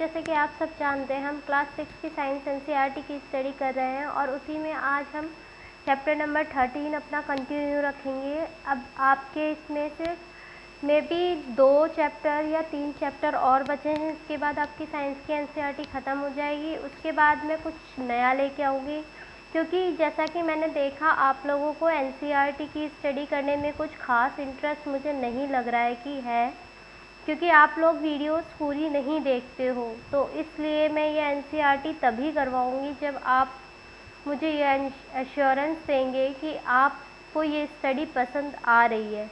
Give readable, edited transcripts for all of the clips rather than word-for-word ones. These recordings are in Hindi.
जैसे कि आप सब जानते हैं, हम क्लास 6 की साइंस एनसीईआरटी की स्टडी कर रहे हैं और उसी में आज हम चैप्टर नंबर 13 अपना कंटिन्यू रखेंगे। अब आपके इसमें से मे बी 2 चैप्टर या 3 चैप्टर और बचे हैं। इसके बाद आपकी साइंस की एनसीईआरटी ख़त्म हो जाएगी। उसके बाद मैं कुछ नया लेके आऊँगी, क्योंकि जैसा कि मैंने देखा आप लोगों को एनसीईआरटी की स्टडी करने में कुछ ख़ास इंटरेस्ट मुझे नहीं लग रहा है कि है, क्योंकि आप लोग वीडियोस पूरी नहीं देखते हो। तो इसलिए मैं ये एनसीईआरटी तभी करवाऊँगी जब आप मुझे ये एश्योरेंस देंगे कि आपको ये स्टडी पसंद आ रही है।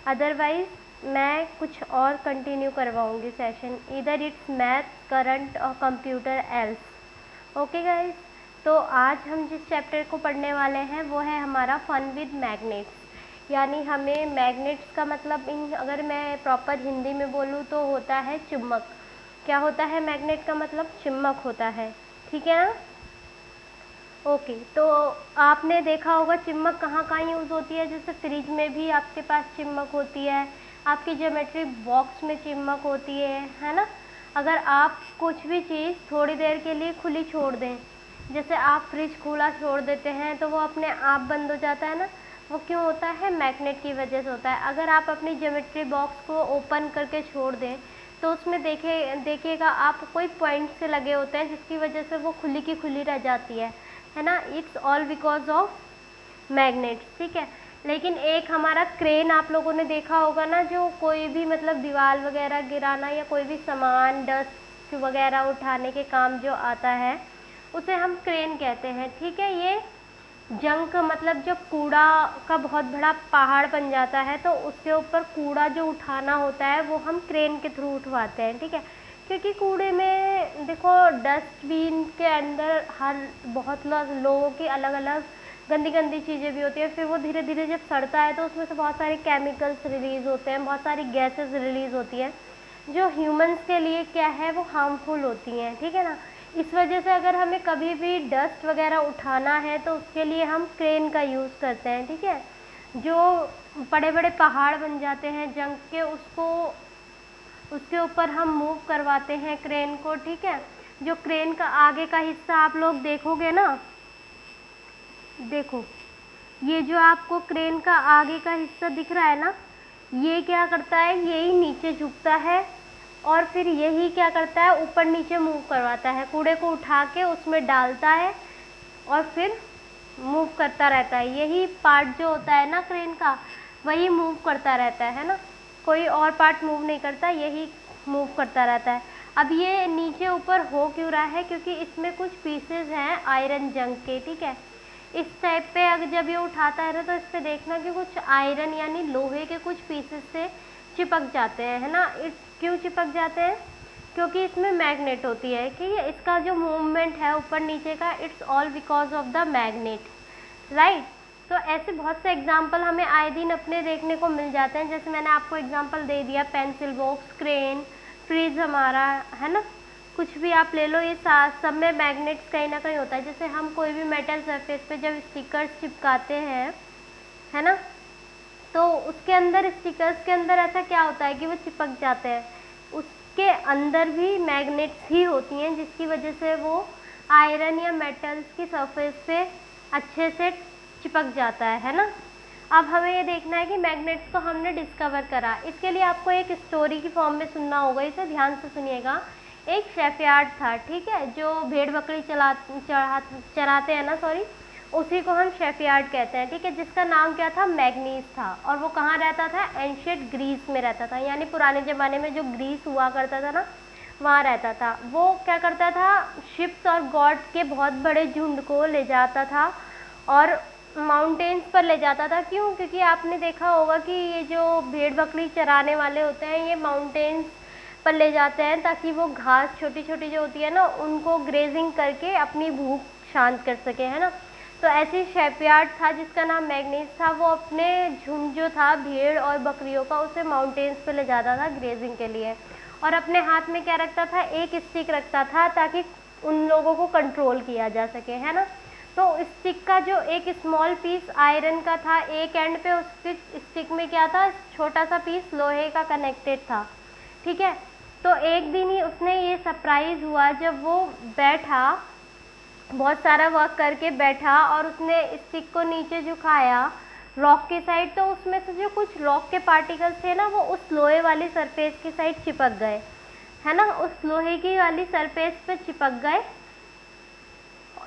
अदरवाइज़ मैं कुछ और कंटिन्यू करवाऊँगी सेशन, इधर इट्स मैथ, करंट और कंप्यूटर एल्स। ओके गाइस, तो आज हम जिस चैप्टर को पढ़ने वाले हैं वो है हमारा फन विद मैग्नेट्स। यानी हमें मैग्नेट्स का मतलब अगर मैं प्रॉपर हिंदी में बोलूँ तो होता है चुम्बक। क्या होता है मैग्नेट का मतलब? चुम्बक होता है, ठीक है ना। ओके, तो आपने देखा होगा चुम्बक कहाँ कहाँ यूज़ होती है। जैसे फ्रिज में भी आपके पास चुम्बक होती है, आपकी ज्योमेट्री बॉक्स में चुम्बक होती है ना। अगर आप कुछ भी चीज़ थोड़ी देर के लिए खुली छोड़ दें, जैसे आप फ्रिज खुला छोड़ देते हैं तो वो अपने आप बंद हो जाता है ना। वो क्यों होता है? मैग्नेट की वजह से होता है। अगर आप अपनी ज्योमेट्री बॉक्स को ओपन करके छोड़ दें तो उसमें देखिएगा आप कोई पॉइंट से लगे होते हैं जिसकी वजह से वो खुली की खुली रह जाती है ना। It's all because of magnet, ठीक है। लेकिन एक हमारा क्रेन आप लोगों ने देखा होगा ना, जो कोई भी मतलब दीवार वगैरह गिराना या कोई भी सामान डस्ट वगैरह उठाने के काम जो आता है उसे हम क्रेन कहते हैं, ठीक है। ये जंक मतलब जब कूड़ा का बहुत बड़ा पहाड़ बन जाता है तो उसके ऊपर कूड़ा जो उठाना होता है वो हम क्रेन के थ्रू उठवाते हैं, ठीक है। क्योंकि कूड़े में देखो डस्टबिन के अंदर हर बहुत लोगों की अलग अलग गंदी गंदी चीज़ें भी होती हैं। फिर वो धीरे धीरे जब सड़ता है तो उसमें से बहुत सारे केमिकल्स रिलीज़ होते हैं, बहुत सारी गैसेस रिलीज़ होती हैं जो ह्यूमंस के लिए क्या है वो हार्मफुल होती हैं, ठीक है ना। इस वजह से अगर हमें कभी भी डस्ट वगैरह उठाना है तो उसके लिए हम क्रेन का यूज़ करते हैं, ठीक है। जो बड़े बड़े पहाड़ बन जाते हैं जंग के, उसके ऊपर हम मूव करवाते हैं क्रेन को, ठीक है। जो क्रेन का आगे का हिस्सा आप लोग देखोगे ना, देखो ये जो आपको क्रेन का आगे का हिस्सा दिख रहा है ना, ये क्या करता है, यही नीचे झुकता है और फिर यही क्या करता है, ऊपर नीचे मूव करवाता है। कूड़े को उठा के उसमें डालता है और फिर मूव करता रहता है। यही पार्ट जो होता है ना क्रेन का, वही मूव करता रहता है ना। कोई और पार्ट मूव नहीं करता, यही मूव करता रहता है। अब ये नीचे ऊपर हो क्यों रहा है? क्योंकि इसमें कुछ पीसेज हैं आयरन जंग के, ठीक है। इस टाइप पे अगर जब ये उठाता है ना तो इस पर देखना कि कुछ आयरन यानी लोहे के कुछ पीसेस से चिपक जाते हैं, है ना। क्यों चिपक जाते हैं? क्योंकि इसमें मैग्नेट होती है कि इसका जो मूवमेंट है ऊपर नीचे का, it's all because of the magnet, right. तो ऐसे बहुत से एग्जाम्पल हमें आए दिन अपने देखने को मिल जाते हैं। जैसे मैंने आपको एग्जाम्पल दे दिया, पेंसिल बॉक्स, क्रेन, फ्रिज हमारा, है ना। कुछ भी आप ले लो, ये सब में मैग्नेट्स कहीं ना कहीं होता है। जैसे हम कोई भी मेटल सरफेस पे जब स्टिकर्स चिपकाते हैं, है ना, तो उसके अंदर स्टिकर्स के अंदर ऐसा क्या होता है कि वो चिपक जाते हैं। उसके अंदर भी मैग्नेट्स ही होती हैं जिसकी वजह से वो आयरन या मेटल्स की सरफेस पे अच्छे से चिपक जाता है ना। अब हमें ये देखना है कि मैग्नेट्स को हमने डिस्कवर करा। इसके लिए आपको एक स्टोरी की फॉर्म में सुनना होगा, इसे ध्यान से सुनिएगा। एक शेफयार्ड था, ठीक है, जो भेड़ बकरी चराते हैं ना, सॉरी, उसी को हम शेफयार्ड कहते हैं, ठीक है। जिसका नाम क्या था? मैग्नीज था। और वो कहाँ रहता था? एंशिएंट ग्रीस में रहता था, यानी पुराने ज़माने में जो ग्रीस हुआ करता था ना, वहाँ रहता था। वो क्या करता था? शिप्स और गॉड्स के बहुत बड़े झुंड को ले जाता था और माउंटेन्स पर ले जाता था। क्यों? क्योंकि आपने देखा होगा कि ये जो भेड़ बकरी चराने वाले होते हैं ये माउंटेन्स पर ले जाते हैं ताकि वो घास छोटी छोटी जो होती है ना उनको ग्रेजिंग करके अपनी भूख शांत कर सके, है ना। तो ऐसे शेफयार्ड था जिसका नाम मैग्नीज था। वो अपने झुंड जो था भेड़ और बकरियों का, उसे माउंटेन्स पे ले जाता था ग्रेजिंग के लिए। और अपने हाथ में क्या रखता था? एक स्टिक रखता था ताकि उन लोगों को कंट्रोल किया जा सके, है ना। तो स्टिक का जो एक स्मॉल पीस आयरन का था एक एंड पे, उसके स्टिक में क्या था? छोटा सा पीस लोहे का कनेक्टेड था, ठीक है। तो एक दिन ही उसने ये सरप्राइज़ हुआ जब वो बैठा, बहुत सारा वर्क करके बैठा और उसने स्टिक को नीचे झुकाया रॉक की साइड, तो उसमें से जो कुछ रॉक के पार्टिकल्स थे ना वो उस लोहे वाली सरफेस की साइड चिपक गए, है ना, उस लोहे की वाली सरफेस पे चिपक गए।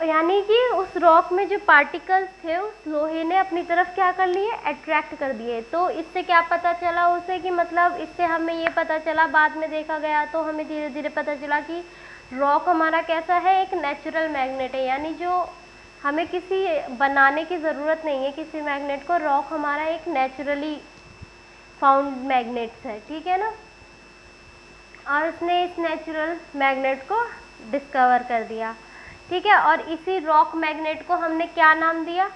यानी कि उस रॉक में जो पार्टिकल्स थे उस लोहे ने अपनी तरफ क्या कर लिए, अट्रैक्ट कर दिए। तो इससे क्या पता चला उसे कि मतलब इससे हमें ये पता चला, बाद में देखा गया तो हमें धीरे धीरे पता चला कि रॉक हमारा कैसा है, एक नेचुरल मैग्नेट है, यानी जो हमें किसी बनाने की ज़रूरत नहीं है किसी मैग्नेट को, रॉक हमारा एक नेचुरली फाउंड मैग्नेट्स है, ठीक है ना। और उसने इस नेचुरल मैग्नेट को डिस्कवर कर दिया, ठीक है। और इसी रॉक मैग्नेट को हमने क्या नाम दिया,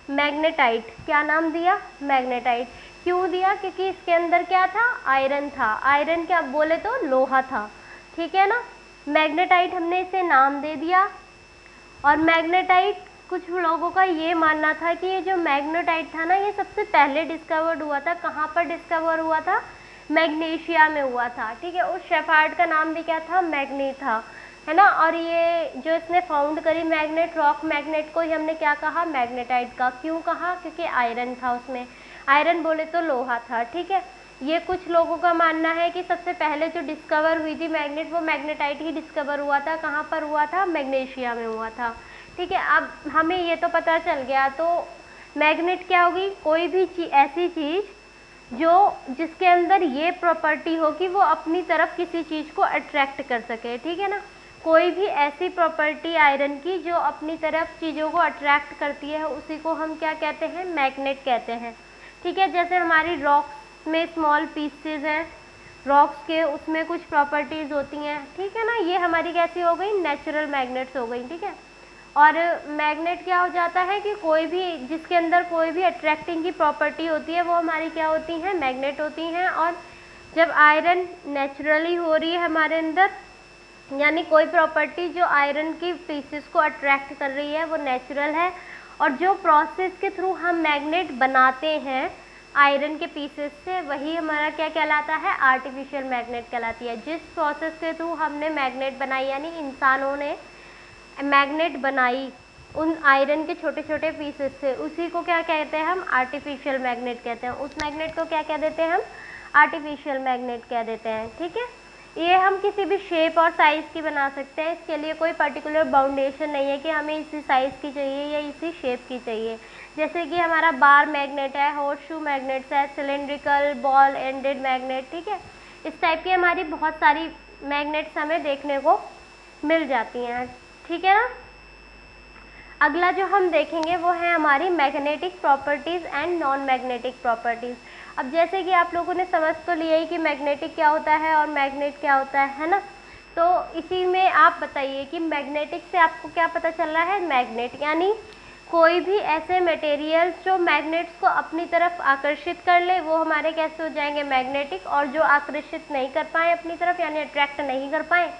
मैग्नेटाइट। क्या नाम दिया, मैग्नेटाइट। क्यों दिया, क्योंकि इसके अंदर क्या था, आयरन था। आयरन क्या बोले तो लोहा था, ठीक है ना। मैग्नेटाइट हमने इसे नाम दे दिया। और मैग्नेटाइट, कुछ लोगों का ये मानना था कि ये जो मैग्नेटाइट था ना ये सबसे पहले डिस्कवर्ड हुआ था, कहाँ पर डिस्कवर हुआ था, मैग्नीशिया में हुआ था, ठीक है। उस शेफार्ड का नाम भी क्या था, मैग्नी था, है ना। और ये जो इसने फाउंड करी मैग्नेट, रॉक मैग्नेट को ही हमने क्या कहा, मैग्नेटाइट का। क्यों कहा, क्योंकि आयरन था उसमें, आयरन बोले तो लोहा था, ठीक है। ये कुछ लोगों का मानना है कि सबसे पहले जो डिस्कवर हुई थी मैग्नेट, वो मैग्नेटाइट ही डिस्कवर हुआ था। कहाँ पर हुआ था, मैग्नीशिया में हुआ था, ठीक है। अब हमें ये तो पता चल गया। तो मैग्नेट क्या होगी, कोई भी ऐसी चीज़ जो जिसके अंदर ये प्रॉपर्टी हो कि वो अपनी तरफ किसी चीज़ को अट्रैक्ट कर सके, ठीक है ना। कोई भी ऐसी प्रॉपर्टी आयरन की जो अपनी तरफ चीज़ों को अट्रैक्ट करती है, उसी को हम क्या कहते हैं, मैग्नेट कहते हैं, ठीक है। जैसे हमारी रॉक्स में स्मॉल पीसेस हैं रॉक्स के, उसमें कुछ प्रॉपर्टीज़ होती हैं, ठीक है ना। ये हमारी कैसी हो गई, नेचुरल मैग्नेट्स हो गई, ठीक है। और मैग्नेट क्या हो जाता है कि कोई भी जिसके अंदर कोई भी अट्रैक्टिंग की प्रॉपर्टी होती है वो हमारी क्या होती हैं, मैग्नेट होती हैं। और जब आयरन नेचुरली हो रही है हमारे अंदर, यानी कोई प्रॉपर्टी जो आयरन की पीसेस को अट्रैक्ट कर रही है वो नेचुरल है। और जो प्रोसेस के थ्रू हम मैग्नेट बनाते हैं आयरन के पीसेस से, वही हमारा क्या कहलाता है, आर्टिफिशियल मैग्नेट कहलाती है। जिस प्रोसेस के थ्रू हमने मैग्नेट बनाई, यानी इंसानों ने मैग्नेट बनाई उन आयरन के छोटे छोटे पीसेस से, उसी को क्या कहते हैं हम, आर्टिफिशियल मैग्नेट कहते हैं। उस मैग्नेट को क्या कह देते हैं हम, आर्टिफिशियल मैग्नेट कह देते हैं, ठीक है। ये हम किसी भी शेप और साइज़ की बना सकते हैं, इसके लिए कोई पर्टिकुलर बाउंडेशन नहीं है कि हमें इसी साइज़ की चाहिए या इसी शेप की चाहिए। जैसे कि हमारा बार मैग्नेट है, हॉर्स शू मैग्नेट्स है, सिलेंड्रिकल बॉल एंडेड मैग्नेट, ठीक है। इस टाइप की हमारी बहुत सारी मैग्नेट्स हमें देखने को मिल जाती हैं, ठीक है ना। अगला जो हम देखेंगे वो है हमारी magnetic properties and non magnetic properties. अब जैसे कि आप लोगों ने समझ तो लिया ही कि मैग्नेटिक क्या होता है और मैग्नेट क्या होता है ना। तो इसी में आप बताइए कि मैग्नेटिक से आपको क्या पता चल रहा है, मैग्नेट यानी कोई भी ऐसे मटेरियल्स जो मैग्नेट्स को अपनी तरफ आकर्षित कर ले वो हमारे कैसे हो जाएंगे, मैग्नेटिक। और जो आकर्षित नहीं कर पाए अपनी तरफ, यानी अट्रैक्ट नहीं कर पाए,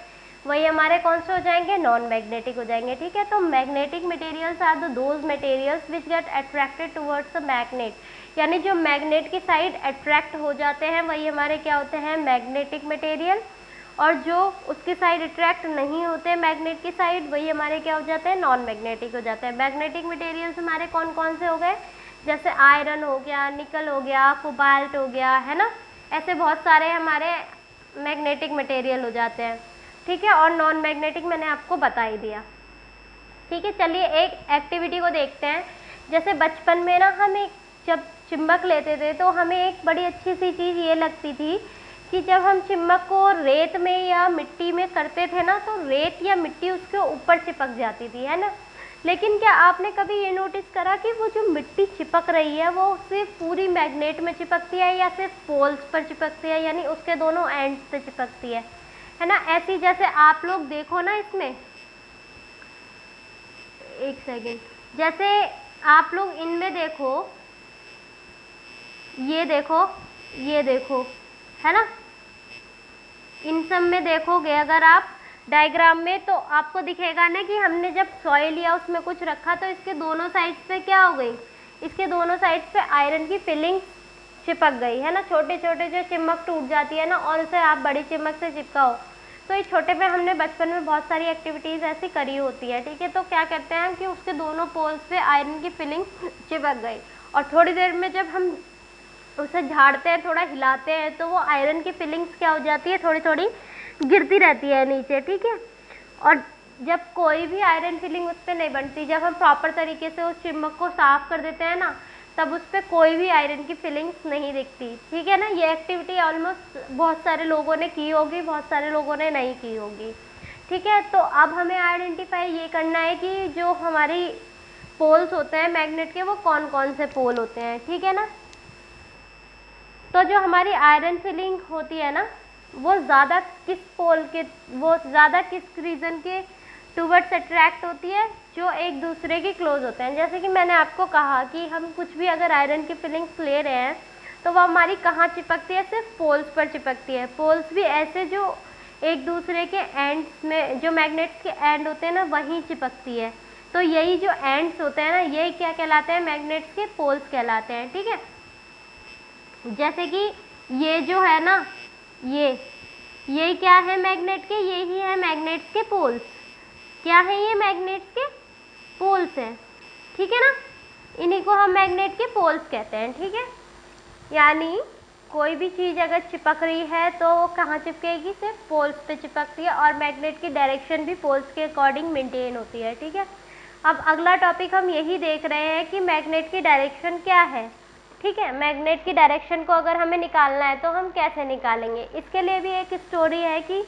वही हमारे कौन से हो जाएंगे, नॉन मैग्नेटिक हो जाएंगे, ठीक है। तो magnetic materials are the those materials which get attracted towards a magnet, यानी जो मैग्नेट की साइड अट्रैक्ट हो जाते हैं वही हमारे क्या होते हैं, मैग्नेटिक मटेरियल। और जो उसकी साइड अट्रैक्ट नहीं होते मैग्नेट की साइड, वही हमारे क्या हो जाते हैं, नॉन मैग्नेटिक हो जाते हैं। मैग्नेटिक मटेरियल्स हमारे कौन कौन से हो गए, जैसे आयरन हो गया, निकल हो गया, कोबाल्ट हो गया, है ना। ऐसे बहुत सारे हमारे मैग्नेटिक मटेरियल हो जाते हैं, ठीक है। और नॉन मैग्नेटिक मैंने आपको बता ही दिया, ठीक है। चलिए एक एक्टिविटी को देखते हैं। जैसे बचपन में ना हम एक जब चुम्बक लेते थे तो हमें एक बड़ी अच्छी सी चीज़ ये लगती थी कि जब हम चुम्बक को रेत में या मिट्टी में करते थे ना, तो रेत या मिट्टी उसके ऊपर चिपक जाती थी, है ना। लेकिन क्या आपने कभी ये नोटिस करा कि वो जो मिट्टी चिपक रही है वो सिर्फ पूरी मैग्नेट में चिपकती है या सिर्फ पोल्स पर चिपकती है, यानी उसके दोनों एंड्स पे चिपकती है ना। ऐसी जैसे आप लोग देखो ना, इसमें एक सेकेंड, जैसे आप लोग इनमें देखो, ये देखो, ये देखो, है ना। इन सब में देखोगे अगर आप डायग्राम में, तो आपको दिखेगा ना कि हमने जब सॉइल या उसमें कुछ रखा तो इसके दोनों साइड्स पे क्या हो गई, इसके दोनों साइड्स पे आयरन की फिलिंग चिपक गई है ना, छोटे छोटे जो चिमक टूट जाती है ना और उसे आप बड़ी चिमक से चिपकाओ। तो इस छोटे पे हमने बचपन में बहुत सारी एक्टिविटीज़ ऐसी करी होती है, ठीक है। तो क्या करते हैं कि उसके दोनों पोल्स पे आयरन की फिलिंग चिपक गई और थोड़ी देर में जब हम उसे झाड़ते हैं, थोड़ा हिलाते हैं, तो वो आयरन की फिलिंग्स क्या हो जाती है, थोड़ी थोड़ी गिरती रहती है नीचे, ठीक है। और जब कोई भी आयरन फिलिंग उस पर नहीं बनती, जब हम प्रॉपर तरीके से उस चिमक को साफ़ कर देते हैं ना, तब उस पर कोई भी आयरन की फिलिंग्स नहीं दिखती, ठीक है ना। ये एक्टिविटी ऑलमोस्ट बहुत सारे लोगों ने की होगी, बहुत सारे लोगों ने नहीं की होगी, ठीक है। तो अब हमें आइडेंटिफाई ये करना है कि जो हमारी पोल्स होते हैं मैग्नेट के, वो कौन कौन से पोल होते हैं, ठीक है ना। तो जो हमारी आयरन फिलिंग होती है ना, वो ज़्यादा किस पोल के, वो ज़्यादा किस रीज़न के टूवर्ड्स अट्रैक्ट होती है, जो एक दूसरे के क्लोज होते हैं। जैसे कि मैंने आपको कहा कि हम कुछ भी अगर आयरन की फिलिंग्स ले रहे हैं तो वो हमारी कहाँ चिपकती है, सिर्फ पोल्स पर चिपकती है। पोल्स भी ऐसे जो एक दूसरे के एंड्स में, जो मैग्नेट्स के एंड होते हैं ना, वहीं चिपकती है। तो यही जो एंड्स होते हैं ना, यही क्या कहलाते हैं, मैग्नेट्स के पोल्स कहलाते हैं, ठीक है। जैसे कि ये जो है ना, ये क्या है मैग्नेट के, यही है मैग्नेट्स के पोल्स। क्या है ये, मैग्नेट्स के पोल्स हैं, ठीक है ना। इन्हीं को हम मैग्नेट के पोल्स कहते हैं, ठीक है। यानी कोई भी चीज़ अगर चिपक रही है तो वो कहाँ चिपकेगी, सिर्फ पोल्स पे चिपकती है और मैग्नेट की डायरेक्शन भी पोल्स के अकॉर्डिंग मेंटेन होती है, ठीक है। अब अगला टॉपिक हम यही देख रहे हैं कि मैग्नेट की डायरेक्शन क्या है, ठीक है। मैग्नेट की डायरेक्शन को अगर हमें निकालना है तो हम कैसे निकालेंगे, इसके लिए भी एक स्टोरी है कि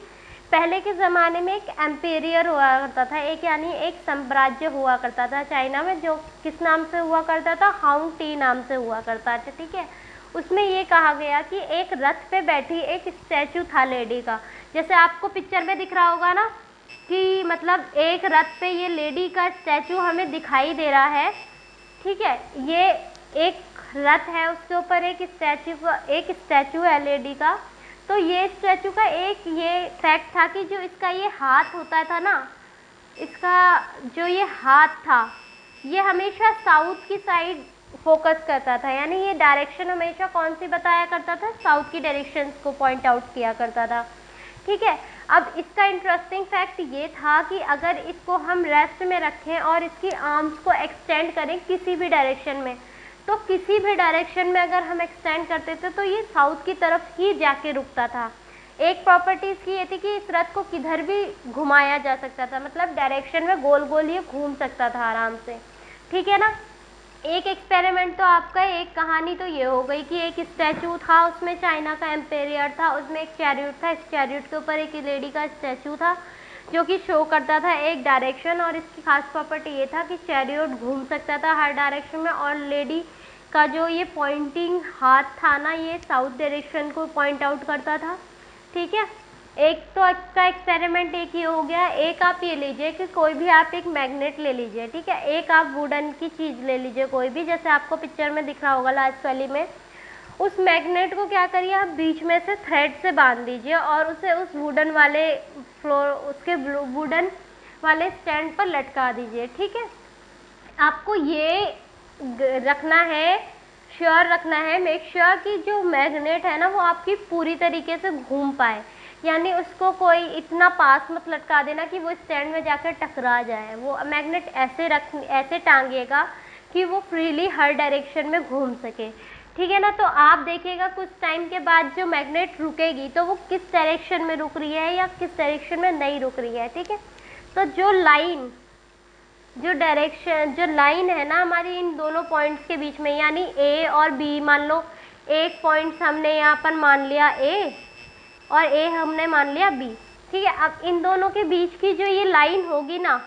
पहले के ज़माने में एक एम्पेरियर हुआ करता था, एक यानी एक साम्राज्य हुआ करता था चाइना में, जो किस नाम से हुआ करता था, हाउंग टी नाम से हुआ करता था, ठीक है। उसमें ये कहा गया कि एक रथ पे बैठी एक स्टैचू था लेडी का। जैसे आपको पिक्चर में दिख रहा होगा ना कि मतलब एक रथ पे ये लेडी का स्टैचू हमें दिखाई दे रहा है, ठीक है। ये एक रथ है, उसके ऊपर एक स्टैचू है लेडी का। तो ये स्टैचू का एक ये फैक्ट था कि जो इसका ये हाथ होता था ना, इसका जो ये हाथ था, ये हमेशा साउथ की साइड फोकस करता था। यानी ये डायरेक्शन हमेशा कौन सी बताया करता था, साउथ की डायरेक्शन को पॉइंट आउट किया करता था, ठीक है। अब इसका इंटरेस्टिंग फैक्ट ये था कि अगर इसको हम रेस्ट में रखें और इसकी आर्म्स को एक्सटेंड करें किसी भी डायरेक्शन में, तो किसी भी डायरेक्शन में अगर हम एक्सटेंड करते थे तो ये साउथ की तरफ ही जाके रुकता था। एक प्रॉपर्टी इसकी ये थी कि इस रथ को किधर भी घुमाया जा सकता था, मतलब डायरेक्शन में गोल गोल ये घूम सकता था आराम से, ठीक है ना। एक एक्सपेरिमेंट तो आपका, एक कहानी तो ये हो गई कि एक स्टैचू था, उसमें चाइना का एम्पेरियर था, उसमें एक चैरियट था, इस चैरियट के ऊपर एक लेडी का स्टैचू था जो कि शो करता था एक डायरेक्शन। और इसकी खास प्रॉपर्टी ये था कि चैरियट घूम सकता था हर डायरेक्शन में, और लेडी का जो ये पॉइंटिंग हाथ था ना, ये साउथ डायरेक्शन को पॉइंट आउट करता था, ठीक है। एक तो इसका एक्सपेरिमेंट एक ही हो गया। एक आप ये लीजिए कि कोई भी आप एक मैग्नेट ले लीजिए, ठीक है। एक आप वुडन की चीज़ ले लीजिए कोई भी, जैसे आपको पिक्चर में दिख रहा होगा लास्ट वाली में। उस मैग्नेट को क्या करिए, आप बीच में से थ्रेड से बांध दीजिए और उसे उस वुडन वाले उसके वुडन वाले स्टैंड पर लटका दीजिए, ठीक है। आपको ये रखना है, श्योर रखना है, मेक श्योर कि जो मैग्नेट है ना वो आपकी पूरी तरीके से घूम पाए। यानी उसको कोई इतना पास मत लटका देना कि वो स्टैंड में जाकर टकरा जाए। वो मैग्नेट ऐसे टांगिएगा कि वो फ्रीली हर डायरेक्शन में घूम सके, ठीक है ना। तो आप देखिएगा कुछ टाइम के बाद जो मैग्नेट रुकेगी तो वो किस डायरेक्शन में रुक रही है या किस डायरेक्शन में नहीं रुक रही है, ठीक है। तो जो लाइन है ना हमारी इन दोनों पॉइंट्स के बीच में, यानी ए और बी, मान लो एक पॉइंट हमने यहाँ पर मान लिया ए और ए हमने मान लिया बी, ठीक है। अब इन दोनों के बीच की जो ये लाइन होगी ना,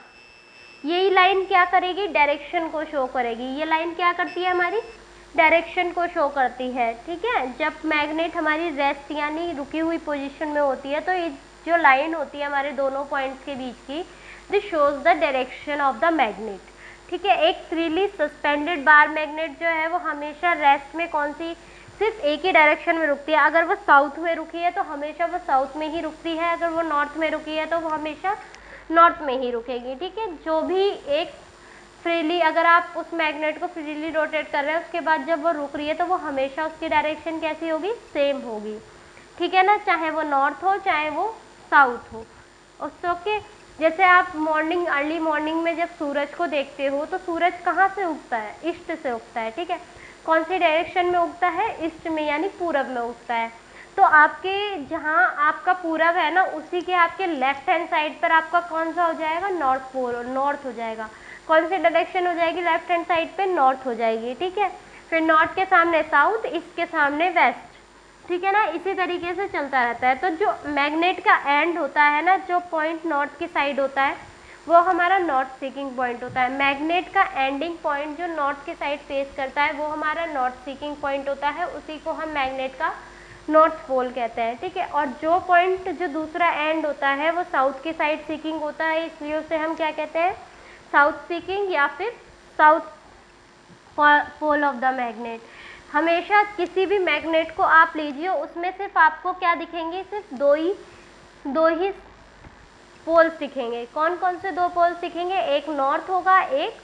यही लाइन क्या करेगी, डायरेक्शन को शो करेगी। ये लाइन क्या करती है, हमारी डायरेक्शन को शो करती है, ठीक है। जब मैग्नेट हमारी रेस्ट यानी रुकी हुई पोजीशन में होती है तो ये जो लाइन होती है हमारे दोनों पॉइंट्स के बीच की, this shows the direction of the magnet, ठीक है। एक फ्रीली सस्पेंडेड बार मैग्नेट जो है वो हमेशा रेस्ट में कौन सी, सिर्फ एक ही डायरेक्शन में रुकती है। अगर वो साउथ में रुकी है तो हमेशा वो साउथ में ही रुकती है, अगर वो नॉर्थ में रुकी है तो वो हमेशा नॉर्थ में ही रुकेगी, ठीक है। जो भी एक फ्रीली, अगर आप उस मैग्नेट को फ्रीली रोटेट कर रहे हैं, उसके बाद जब वो रुक रही है तो वो हमेशा उसकी डायरेक्शन कैसी होगी, सेम होगी, ठीक है ना, चाहे वो नॉर्थ हो चाहे वो साउथ हो। ओके, जैसे आप मॉर्निंग, अर्ली मॉर्निंग में जब सूरज को देखते हो तो सूरज कहाँ से उगता है, ईस्ट से उगता है, ठीक है। कौन सी डायरेक्शन में उगता है, ईस्ट में, यानी पूरब में उगता है। तो आपके जहाँ आपका पूरब है ना, उसी के आपके लेफ्ट हैंड साइड पर आपका कौन सा हो जाएगा, नॉर्थ पोल, नॉर्थ हो जाएगा। कौन सी डायरेक्शन हो जाएगी, लेफ्ट हैंड साइड पे नॉर्थ हो जाएगी, ठीक है। फिर नॉर्थ के सामने साउथ, ईस्ट के सामने वेस्ट, ठीक है ना, इसी तरीके से चलता रहता है। तो जो मैग्नेट का एंड होता है ना, जो पॉइंट नॉर्थ की साइड होता है, वो हमारा नॉर्थ सीकिंग पॉइंट होता है। मैग्नेट का एंडिंग पॉइंट जो नॉर्थ की साइड फेस करता है, वो हमारा नॉर्थ सीकिंग पॉइंट होता है, उसी को हम मैग्नेट का नॉर्थ पोल कहते हैं, ठीक है। और जो पॉइंट, जो दूसरा एंड होता है, वो साउथ की साइड सीकिंग होता है, इसलिए उसे हम क्या कहते हैं, साउथ सीकिंग या फिर south pole of the magnet. हमेशा किसी भी मैग्नेट को आप लीजिए, उसमें सिर्फ आपको क्या दिखेंगे, सिर्फ दो ही पोल्स दिखेंगे। कौन कौन से दो पोल्स दिखेंगे, एक नॉर्थ होगा, एक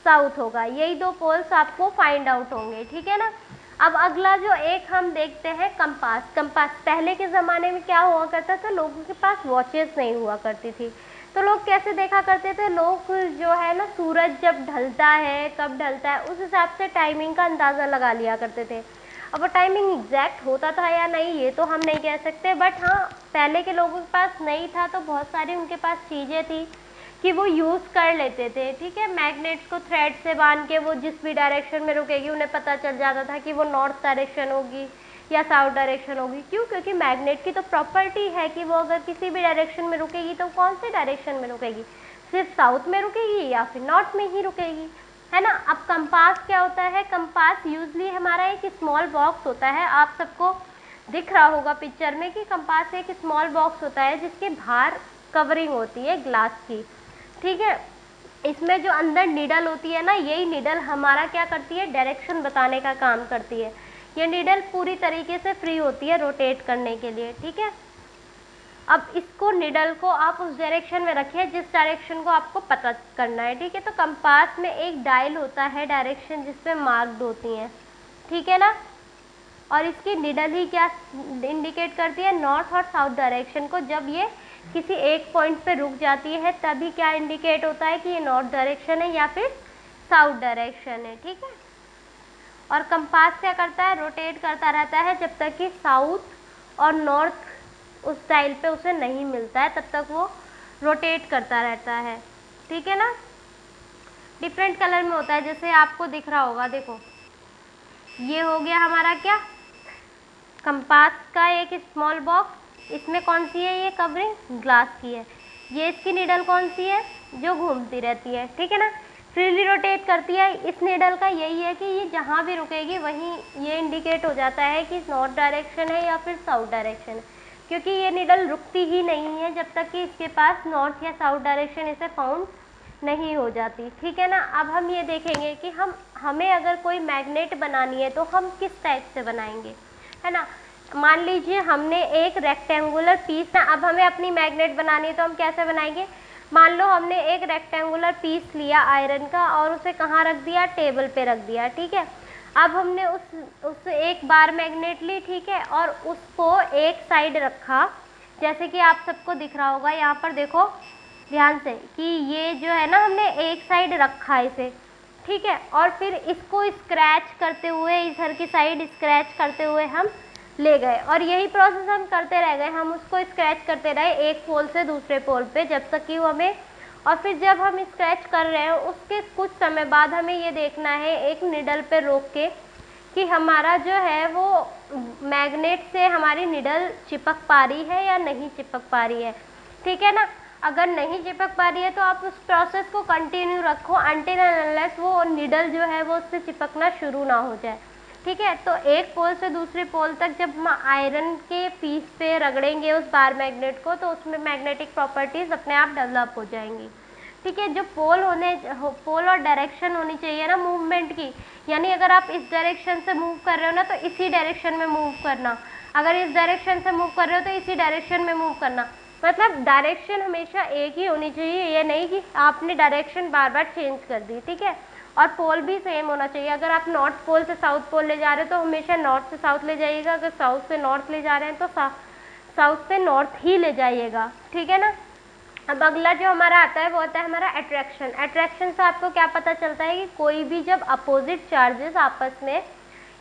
साउथ होगा, यही दो पोल्स आपको फाइंड आउट होंगे, ठीक है ना। अब अगला जो एक हम देखते हैं, कंपास। कंपास पहले के ज़माने में क्या हुआ करता था, लोगों के पास वॉचेस नहीं हुआ करती थी, तो लोग कैसे देखा करते थे, लोग जो है ना, सूरज जब ढलता है, कब ढलता है, उस हिसाब से टाइमिंग का अंदाज़ा लगा लिया करते थे। अब वो टाइमिंग एग्जैक्ट होता था या नहीं, ये तो हम नहीं कह सकते, बट हाँ, पहले के लोगों के पास नहीं था तो बहुत सारी उनके पास चीज़ें थी कि वो यूज़ कर लेते थे, ठीक है। मैग्नेट्स को थ्रेड से बांध के वो जिस भी डायरेक्शन में रुकेगी, उन्हें पता चल जाता था कि वो नॉर्थ डायरेक्शन होगी या साउथ डायरेक्शन होगी। क्यों, क्योंकि मैग्नेट की तो प्रॉपर्टी है कि वो अगर किसी भी डायरेक्शन में रुकेगी तो कौन सी डायरेक्शन में रुकेगी, सिर्फ साउथ में रुकेगी या फिर नॉर्थ में ही रुकेगी, है ना। अब कंपास क्या होता है, कंपास यूजली हमारा एक स्मॉल बॉक्स होता है, आप सबको दिख रहा होगा पिक्चर में कि कंपास एक स्मॉल बॉक्स होता है जिसके बाहर कवरिंग होती है ग्लास की, ठीक है। इसमें जो अंदर निडल होती है ना, यही निडल हमारा क्या करती है, डायरेक्शन बताने का काम करती है। ये निडल पूरी तरीके से फ्री होती है रोटेट करने के लिए, ठीक है। अब इसको, निडल को आप उस डायरेक्शन में रखिए जिस डायरेक्शन को आपको पता करना है, ठीक है। तो कंपास में एक डायल होता है डायरेक्शन जिसपे मार्क्ड होती हैं, ठीक है ना, और इसकी निडल ही क्या इंडिकेट करती है, नॉर्थ और साउथ डायरेक्शन को। जब ये किसी एक पॉइंट पे रुक जाती है तभी क्या इंडिकेट होता है कि ये नॉर्थ डायरेक्शन है या फिर साउथ डायरेक्शन है, ठीक है। और कंपास क्या करता है, रोटेट करता रहता है जब तक कि साउथ और नॉर्थ उस डायल पे उसे नहीं मिलता है, तब तक वो रोटेट करता रहता है, ठीक है ना। डिफरेंट कलर में होता है, जैसे आपको दिख रहा होगा, देखो ये हो गया हमारा क्या, कंपास का एक स्मॉल बॉक्स, इसमें कौन सी है, ये कवरिंग ग्लास की है। ये इसकी निडल कौन सी है, जो घूमती रहती है, ठीक है ना, फ्रीली रोटेट करती है। इस निडल का यही है कि ये जहाँ भी रुकेगी वहीं ये इंडिकेट हो जाता है कि नॉर्थ डायरेक्शन है या फिर साउथ डायरेक्शन है, क्योंकि ये निडल रुकती ही नहीं है जब तक कि इसके पास नॉर्थ या साउथ डायरेक्शन इसे फाउंड नहीं हो जाती, ठीक है ना। अब हम ये देखेंगे कि हमें अगर कोई मैग्नेट बनानी है तो हम किस टाइप से बनाएंगे, है ना। मान लीजिए हमने एक रेक्टेंगुलर पीस, अब हमें अपनी मैग्नेट बनानी है तो हम कैसे बनाएंगे, मान लो हमने एक रेक्टेंगुलर पीस लिया आयरन का और उसे कहाँ रख दिया, टेबल पे रख दिया, ठीक है। अब हमने उस एक बार मैग्नेट ली, ठीक है, और उसको एक साइड रखा, जैसे कि आप सबको दिख रहा होगा यहाँ पर, देखो ध्यान से कि ये जो है ना, हमने एक साइड रखा इसे, ठीक है, और फिर इसको स्क्रैच करते हुए, इधर की साइड स्क्रैच करते हुए हम ले गए, और यही प्रोसेस हम करते रह गए, हम उसको स्क्रैच करते रहे एक पोल से दूसरे पोल पे जब तक कि वो हमें, और फिर जब हम स्क्रैच कर रहे हैं उसके कुछ समय बाद हमें ये देखना है एक निडल पे रोक के कि हमारा जो है वो मैग्नेट से हमारी निडल चिपक पा रही है या नहीं चिपक पा रही है, ठीक है ना। अगर नहीं चिपक पा रही है तो आप उस प्रोसेस को कंटिन्यू रखो अनटिल एंड अनलेस वो निडल जो है वो उससे चिपकना शुरू ना हो जाए, ठीक है। तो एक पोल से दूसरे पोल तक जब हम आयरन के पीस पे रगड़ेंगे उस बार मैग्नेट को, तो उसमें मैग्नेटिक प्रॉपर्टीज़ अपने आप डेवलप हो जाएंगी, ठीक है। जो पोल और डायरेक्शन होनी चाहिए ना मूवमेंट की, यानी अगर आप इस डायरेक्शन से मूव कर रहे हो ना तो इसी डायरेक्शन में मूव करना, अगर इस डायरेक्शन से मूव कर रहे हो तो इसी डायरेक्शन में मूव करना, मतलब डायरेक्शन हमेशा एक ही होनी चाहिए, ये नहीं कि आपने डायरेक्शन बार बार चेंज कर दी, ठीक है। और पोल भी सेम होना चाहिए। अगर आप नॉर्थ पोल से साउथ पोल ले जा रहे हो तो हमेशा नॉर्थ से साउथ ले जाइएगा, अगर साउथ से नॉर्थ ले जा रहे हैं तो साउथ से नॉर्थ ही ले जाइएगा, ठीक है ना। अब अगला जो हमारा आता है वो होता है हमारा अट्रैक्शन। अट्रैक्शन से आपको क्या पता चलता है कि कोई भी जब अपोजिट चार्जेस आपस में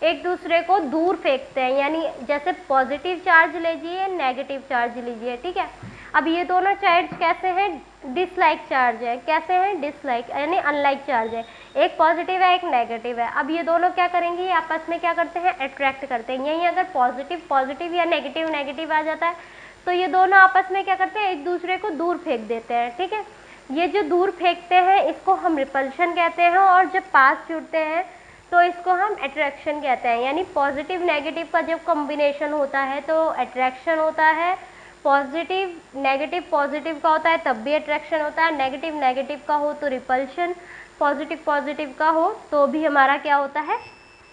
एक दूसरे को दूर फेंकते हैं, यानी जैसे पॉजिटिव चार्ज लीजिए, नेगेटिव चार्ज लीजिए, ठीक है। अब ये दोनों चार्ज कैसे हैं, डिसलाइक चार्ज है। कैसे हैं, डिसलाइक यानी अनलाइक चार्ज है। एक पॉजिटिव है, एक नेगेटिव है। अब ये दोनों क्या करेंगे, ये आपस में क्या करते हैं, अट्रैक्ट करते हैं। यहीं अगर पॉजिटिव पॉजिटिव या नेगेटिव नेगेटिव आ जाता है तो ये दोनों आपस में क्या करते हैं, एक दूसरे को दूर फेंक देते हैं, ठीक है। ये जो दूर फेंकते हैं इसको हम रिपल्शन कहते हैं, और जब पास जुड़ते हैं तो इसको हम अट्रैक्शन कहते हैं। यानी पॉजिटिव नेगेटिव का जब कॉम्बिनेशन होता है तो अट्रैक्शन होता है। पॉजिटिव नेगेटिव पॉजिटिव का होता है तब भी अट्रैक्शन होता है। नेगेटिव नेगेटिव का हो तो रिपल्शन, पॉजिटिव पॉजिटिव का हो तो भी हमारा क्या होता है,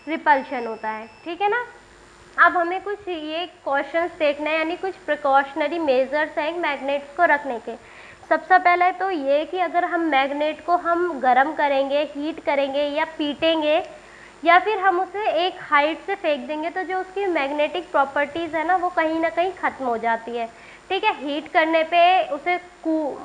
रिपल्शन होता है, ठीक है ना। अब हमें कुछ ये क्वेश्चंस देखना है, यानी कुछ प्रिकॉशनरी मेजर्स हैं मैग्नेट्स को रखने के। सबसे पहले तो ये कि अगर हम मैग्नेट को हम गर्म करेंगे, हीट करेंगे या पीटेंगे या फिर हम उसे एक हाइट से फेंक देंगे तो जो उसकी मैग्नेटिक प्रॉपर्टीज़ है ना वो कहीं ना कहीं ख़त्म हो जाती है, ठीक है। हीट करने पे, उसे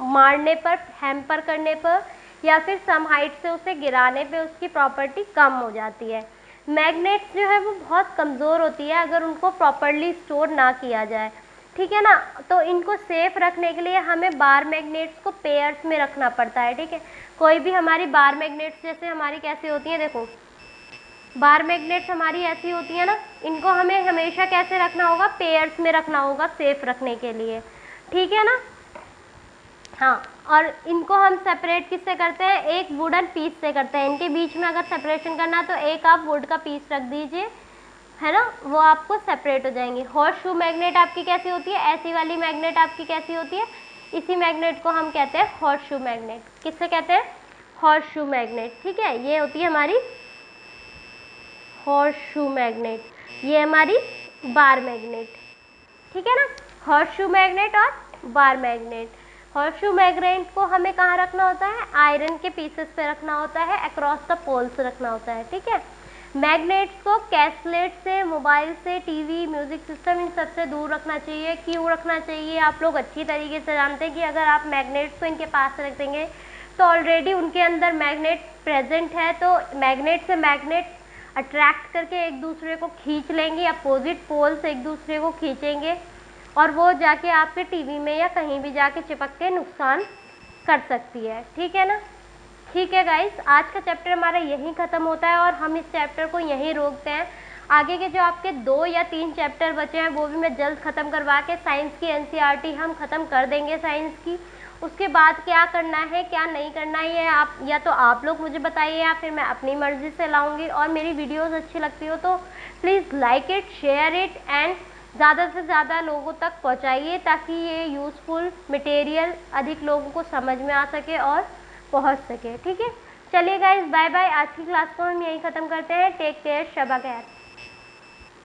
मारने पर, हैम्पर करने पर या फिर सम हाइट से उसे गिराने पे उसकी प्रॉपर्टी कम हो जाती है। मैग्नेट्स जो है वो बहुत कमज़ोर होती है अगर उनको प्रॉपरली स्टोर ना किया जाए, ठीक है ना। तो इनको सेफ रखने के लिए हमें बार मैग्नेट्स को पेयर्स में रखना पड़ता है, ठीक है। कोई भी हमारी बार मैग्नेट्स जैसे हमारी कैसे होती हैं, देखो बार मैग्नेट्स हमारी ऐसी होती है ना, इनको हमें हमेशा कैसे रखना होगा, पेयर्स में रखना होगा सेफ रखने के लिए, ठीक है ना। हाँ, और इनको हम सेपरेट किससे करते हैं, एक वुडन पीस से करते हैं। इनके बीच में अगर सेपरेशन करना तो एक आप वुड का पीस रख दीजिए, है ना, वो आपको सेपरेट हो जाएंगी। हॉर्स शू मैग्नेट आपकी कैसी होती है, ऐसी वाली मैग्नेट आपकी कैसी होती है, इसी मैग्नेट को हम कहते हैं हॉर्स शू मैग्नेट। किससे कहते हैं, हॉर्स शू मैग्नेट, ठीक है। ये होती है हमारी हॉर्स शू मैग्नेट, ये हमारी बार मैग्नेट, ठीक है ना। हॉर्स शू मैग्नेट और bar magnet. Horse shoe magnet को हमें कहाँ रखना होता है, आयरन के पीसेस पे रखना होता है, अक्रॉस द पोल्स रखना होता है, ठीक है। मैग्नेट्स को कैसलेट से, मोबाइल से, टीवी, म्यूजिक सिस्टम, इन सब से दूर रखना चाहिए। क्यों रखना चाहिए, आप लोग अच्छी तरीके से जानते हैं कि अगर आप मैग्नेट्स को इनके पास रख देंगे तो ऑलरेडी उनके अंदर मैग्नेट प्रेजेंट है, तो मैग्नेट से मैग्नेट अट्रैक्ट करके एक दूसरे को खींच लेंगे, अपोजिट पोल से एक दूसरे को खींचेंगे और वो जाके आपके टीवी में या कहीं भी जाके चिपक के नुकसान कर सकती है, ठीक है ना। ठीक है गाइस, आज का चैप्टर हमारा यहीं ख़त्म होता है और हम इस चैप्टर को यहीं रोकते हैं। आगे के जो आपके 2 या 3 चैप्टर बचे हैं वो भी मैं जल्द ख़त्म करवा के साइंस की एनसीईआरटी हम ख़त्म कर देंगे साइंस की। उसके बाद क्या करना है क्या नहीं करना है ये आप या तो आप लोग मुझे बताइए या फिर मैं अपनी मर्ज़ी से लाऊंगी। और मेरी वीडियोस अच्छी लगती हो तो please like it, share it and ज़्यादा से ज़्यादा लोगों तक पहुँचाइए ताकि ये यूज़फुल मटेरियल अधिक लोगों को समझ में आ सके और पहुँच सके, ठीक है। चलिए गाइस, बाय बाय। आज की क्लास को हम यहीं ख़त्म करते हैं। टेक केयर, शबा खैर।